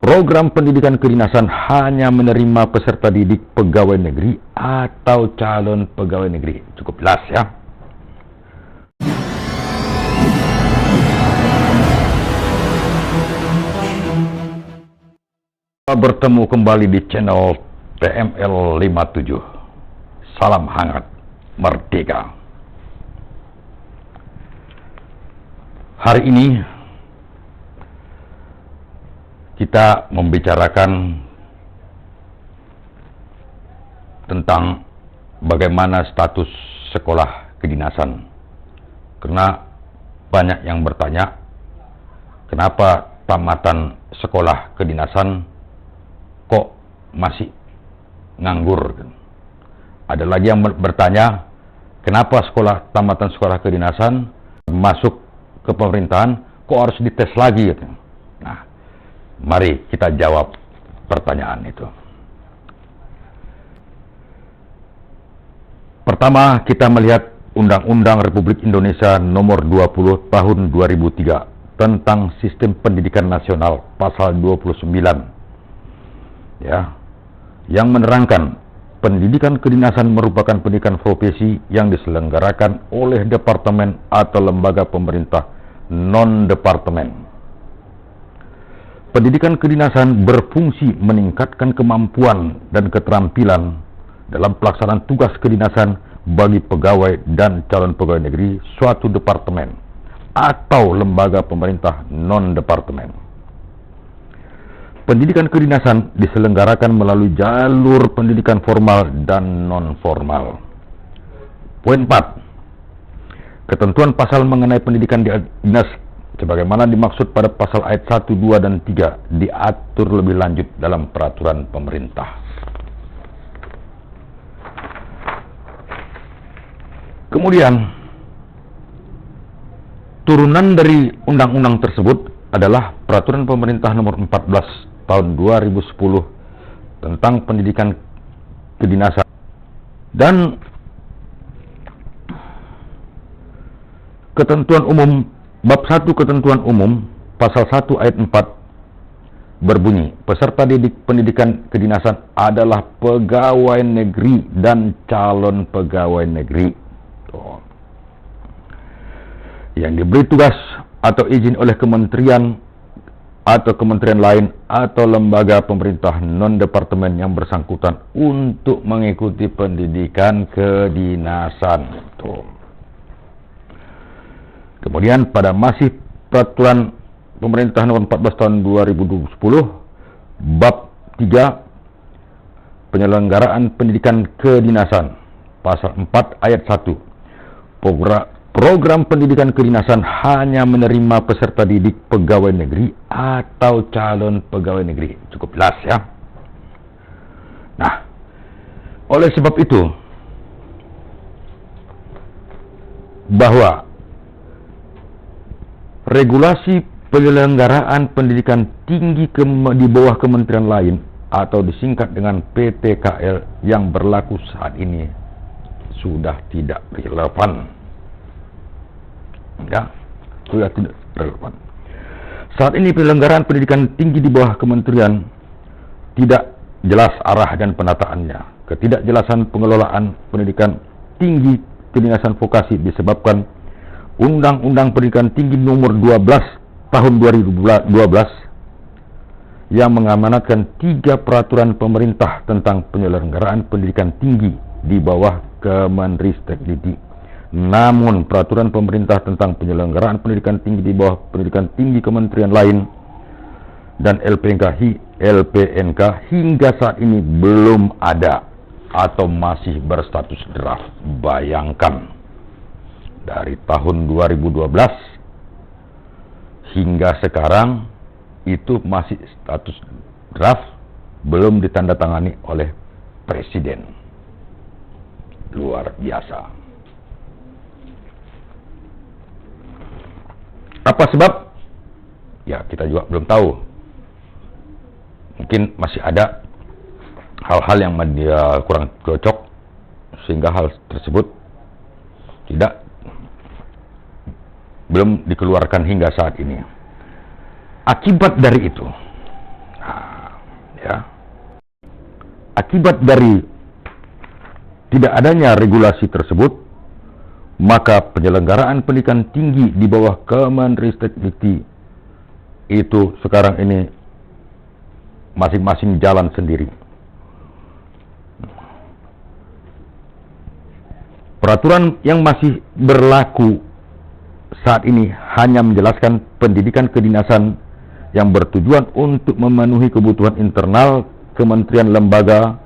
Program pendidikan kedinasan hanya menerima peserta didik pegawai negeri atau calon pegawai negeri. Cukup jelas ya. Bertemu kembali di channel TML 57. Salam hangat merdeka. Hari ini kita membicarakan tentang bagaimana status sekolah kedinasan. Karena banyak yang bertanya, kenapa tamatan sekolah kedinasan kok masih nganggur? Ada lagi yang bertanya, kenapa tamatan sekolah kedinasan masuk ke pemerintahan kok harus dites lagi? Nah, mari kita jawab pertanyaan itu. Pertama, kita melihat Undang-Undang Republik Indonesia Nomor 20 Tahun 2003 tentang Sistem Pendidikan Nasional Pasal 29 ya, yang menerangkan pendidikan kedinasan merupakan pendidikan profesi yang diselenggarakan oleh departemen atau lembaga pemerintah non-departemen. Pendidikan kedinasan berfungsi meningkatkan kemampuan dan keterampilan dalam pelaksanaan tugas kedinasan bagi pegawai dan calon pegawai negeri suatu departemen atau lembaga pemerintah non-departemen. Pendidikan kedinasan diselenggarakan melalui jalur pendidikan formal dan non-formal. Poin 4. Ketentuan pasal mengenai pendidikan dinas sebagaimana dimaksud pada pasal ayat 1, 2, dan 3 diatur lebih lanjut dalam peraturan pemerintah. Kemudian, turunan dari undang-undang tersebut adalah Peraturan Pemerintah Nomor 14 Tahun 2010 tentang pendidikan kedinasan. Dan ketentuan umum Bab 1 Ketentuan Umum Pasal 1 ayat 4 berbunyi, peserta didik pendidikan kedinasan adalah pegawai negeri dan calon pegawai negeri yang diberi tugas atau izin oleh kementerian atau kementerian lain atau lembaga pemerintah non-departemen yang bersangkutan untuk mengikuti pendidikan kedinasan. Kemudian pada masih Peraturan Pemerintah Nomor 14 Tahun 2010 Bab 3 Penyelenggaraan Pendidikan Kedinasan Pasal 4 Ayat 1, Program pendidikan kedinasan hanya menerima peserta didik pegawai negeri atau calon pegawai negeri. Cukup jelas ya. Nah, oleh sebab itu, bahwa regulasi penyelenggaraan pendidikan tinggi di bawah kementerian lain atau disingkat dengan PTKL yang berlaku saat ini sudah tidak relevan. Ya, sudah tidak relevan. Saat ini penyelenggaraan pendidikan tinggi di bawah kementerian tidak jelas arah dan penataannya. Ketidakjelasan pengelolaan pendidikan tinggi kedinasan vokasi disebabkan Undang-Undang Pendidikan Tinggi Nomor 12 Tahun 2012 yang mengamanatkan 3 peraturan pemerintah tentang penyelenggaraan pendidikan tinggi di bawah Kemenristek. Namun peraturan pemerintah tentang penyelenggaraan pendidikan tinggi di bawah pendidikan tinggi kementerian lain dan LPNK hingga saat ini belum ada atau masih berstatus draft. Bayangkan, dari tahun 2012 hingga sekarang itu masih status draft, belum ditandatangani oleh Presiden. Luar biasa. Apa sebab? Ya, kita juga belum tahu. Mungkin masih ada hal-hal yang dia kurang cocok sehingga hal tersebut belum dikeluarkan hingga saat ini. Akibat dari itu, Ya. Akibat dari tidak adanya regulasi tersebut, maka penyelenggaraan pendidikan tinggi di bawah Kemendikti itu sekarang ini masing-masing jalan sendiri. Peraturan yang masih berlaku saat ini hanya menjelaskan pendidikan kedinasan yang bertujuan untuk memenuhi kebutuhan internal kementerian lembaga,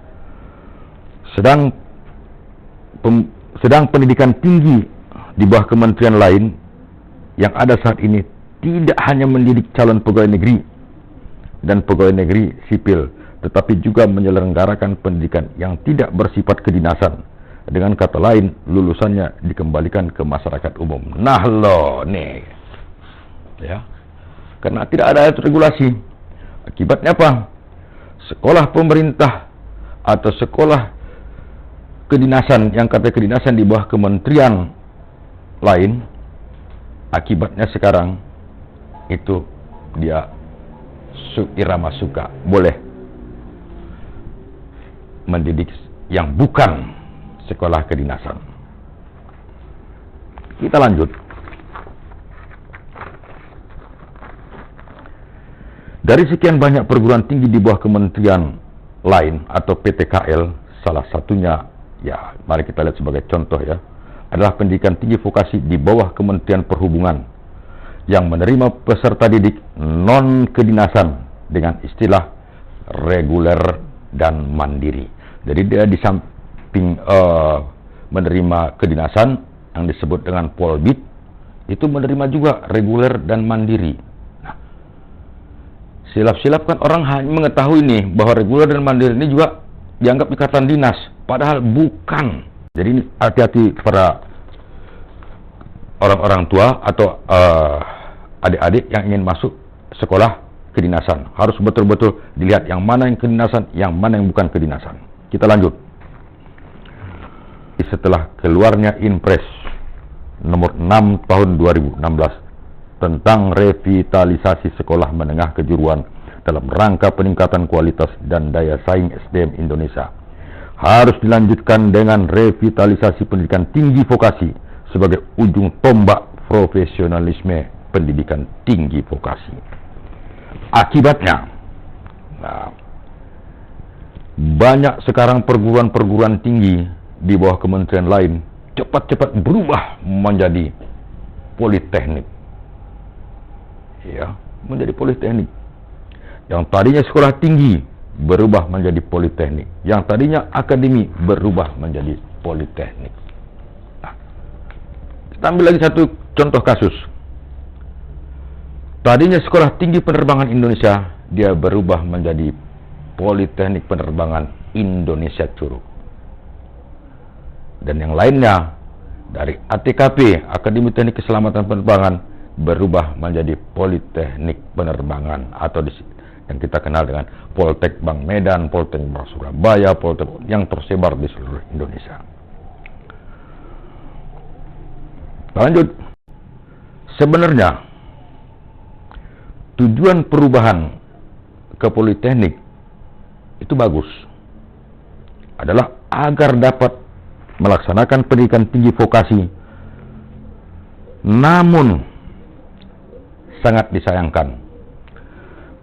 sedang pendidikan tinggi di bawah kementerian lain yang ada saat ini tidak hanya mendidik calon pegawai negeri dan pegawai negeri sipil, tetapi juga menyelenggarakan pendidikan yang tidak bersifat kedinasan. Dengan kata lain, lulusannya dikembalikan ke masyarakat umum. Nah loh, nih. Ya. Karena tidak ada regulasi. Akibatnya apa? Sekolah pemerintah atau sekolah kedinasan, yang kata kedinasan di bawah kementerian lain, akibatnya sekarang itu dia irama suka, boleh mendidik yang bukan sekolah kedinasan. Kita lanjut. Dari sekian banyak perguruan tinggi di bawah kementerian lain atau PTKL, salah satunya, ya mari kita lihat sebagai contoh ya, adalah pendidikan tinggi vokasi di bawah Kementerian Perhubungan yang menerima peserta didik non kedinasan dengan istilah reguler dan mandiri. Jadi dia di samping menerima kedinasan yang disebut dengan Polbid, itu menerima juga reguler dan mandiri. Nah, silap-silap kan orang hanya mengetahui nih bahwa reguler dan mandiri ini juga dianggap ikatan dinas, padahal bukan. Jadi ini hati-hati para orang-orang tua atau adik-adik yang ingin masuk sekolah kedinasan. Harus betul-betul dilihat yang mana yang kedinasan, yang mana yang bukan kedinasan. Kita lanjut. Setelah keluarnya Inpres nomor 6 tahun 2016 tentang revitalisasi sekolah menengah kejuruan dalam rangka peningkatan kualitas dan daya saing SDM Indonesia, harus dilanjutkan dengan revitalisasi pendidikan tinggi vokasi sebagai ujung tombak profesionalisme pendidikan tinggi vokasi. Akibatnya, banyak sekarang perguruan-perguruan tinggi di bawah kementerian lain cepat-cepat berubah menjadi politeknik. Ya, menjadi politeknik. Yang tadinya sekolah tinggi berubah menjadi politeknik. Yang tadinya akademi berubah menjadi politeknik. Nah, kita ambil lagi satu contoh kasus. Tadinya sekolah tinggi penerbangan Indonesia, dia berubah menjadi Politeknik Penerbangan Indonesia Curug. Dan yang lainnya dari ATKP, Akademi Teknik Keselamatan Penerbangan, berubah menjadi Politeknik Penerbangan atau yang kita kenal dengan Poltek Bank Medan, Poltek Bank Surabaya, Poltek yang tersebar di seluruh Indonesia. Lanjut. Sebenarnya tujuan perubahan ke politeknik itu bagus, adalah agar dapat melaksanakan pendidikan tinggi vokasi. Namun sangat disayangkan,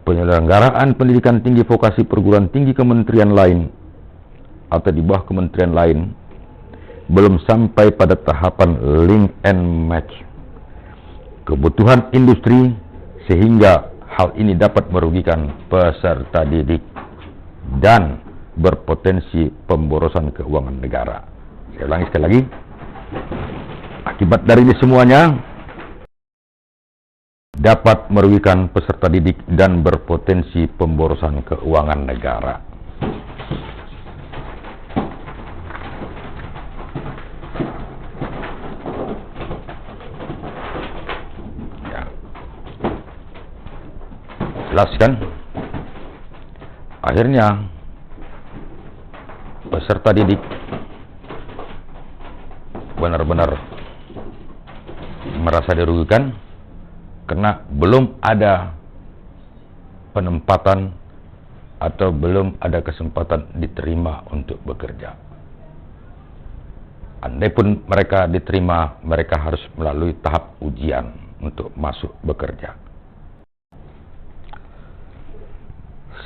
penyelenggaraan pendidikan tinggi vokasi perguruan tinggi kementerian lain atau di bawah kementerian lain belum sampai pada tahapan link and match kebutuhan industri, sehingga hal ini dapat merugikan peserta didik dan berpotensi pemborosan keuangan negara. Saya ulangi sekali lagi. Akibat dari ini semuanya dapat merugikan peserta didik dan berpotensi pemborosan keuangan negara. Ya. Jelas kan? Akhirnya peserta didik benar-benar merasa dirugikan karena belum ada penempatan atau belum ada kesempatan diterima untuk bekerja. Andaipun mereka diterima, mereka harus melalui tahap ujian untuk masuk bekerja.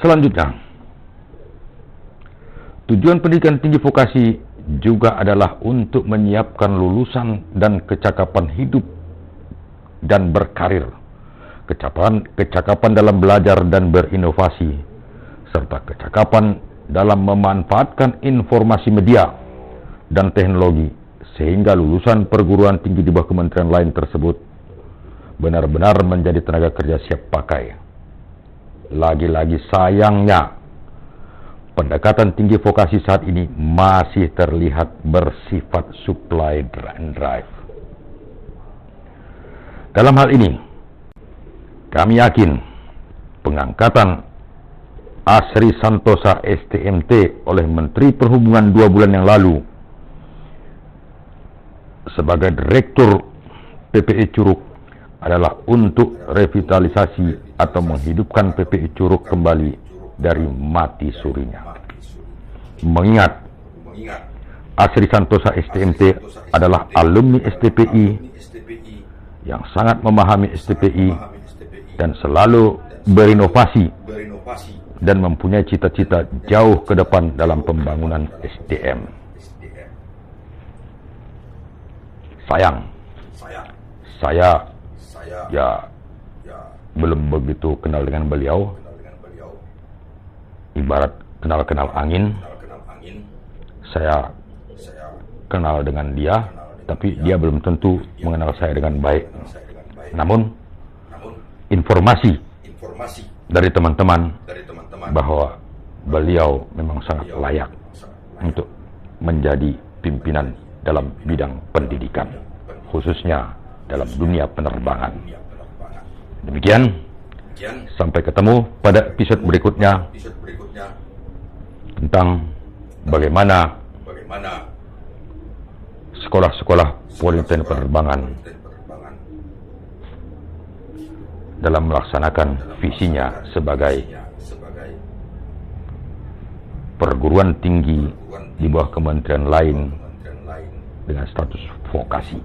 Selanjutnya, tujuan pendidikan tinggi vokasi juga adalah untuk menyiapkan lulusan dan kecakapan hidup dan berkarir, kecakapan dalam belajar dan berinovasi, serta kecakapan dalam memanfaatkan informasi media dan teknologi, sehingga lulusan perguruan tinggi di bawah kementerian lain tersebut benar-benar menjadi tenaga kerja siap pakai. Lagi-lagi sayangnya, pendekatan tinggi vokasi saat ini masih terlihat bersifat supply and drive. Dalam hal ini, kami yakin pengangkatan Asri Santosa STMT oleh Menteri Perhubungan 2 bulan yang lalu sebagai Direktur PPI Curug adalah untuk revitalisasi atau menghidupkan PPI Curug kembali dari mati surinya. Mengingat Asri Santosa STMT adalah alumni STPI yang sangat memahami STPI dan selalu berinovasi dan mempunyai cita-cita jauh ke depan dalam pembangunan SDM. Sayang, saya belum begitu kenal dengan beliau. Ibarat kenal-kenal angin, saya kenal dengan dia, tapi dia belum tentu mengenal saya dengan baik. Namun, informasi dari teman-teman bahwa beliau memang sangat layak untuk menjadi pimpinan dalam bidang pendidikan, khususnya dalam dunia penerbangan. Demikian, sampai ketemu pada episode berikutnya tentang bagaimana sekolah-sekolah politeknik penerbangan dalam melaksanakan visinya sebagai perguruan tinggi di bawah kementerian lain dengan status vokasi.